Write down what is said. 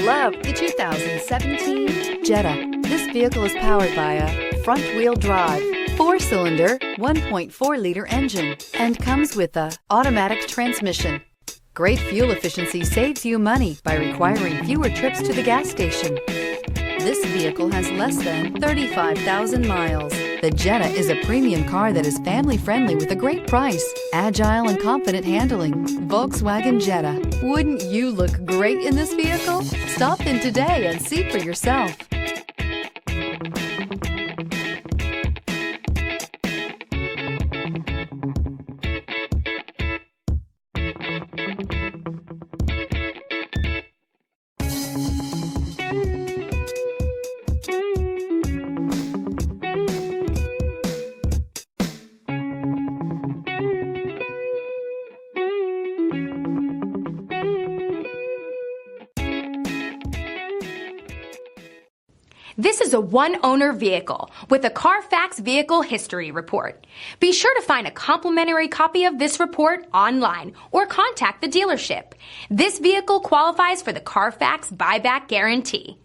love the 2017 Jetta. This vehicle is powered by a front-wheel drive, 4-cylinder, 1.4-liter engine, and comes with a automatic transmission. Great fuel efficiency saves you money by requiring fewer trips to the gas station. This vehicle has less than 35,000 miles. The Jetta is a premium car that is family-friendly with a great price, agile and confident handling. Volkswagen Jetta. Wouldn't you look great in this vehicle? Stop in today and see for yourself. This is a one-owner vehicle with a Carfax Vehicle History Report. Be sure to find a complimentary copy of this report online or contact the dealership. This vehicle qualifies for the Carfax Buyback Guarantee.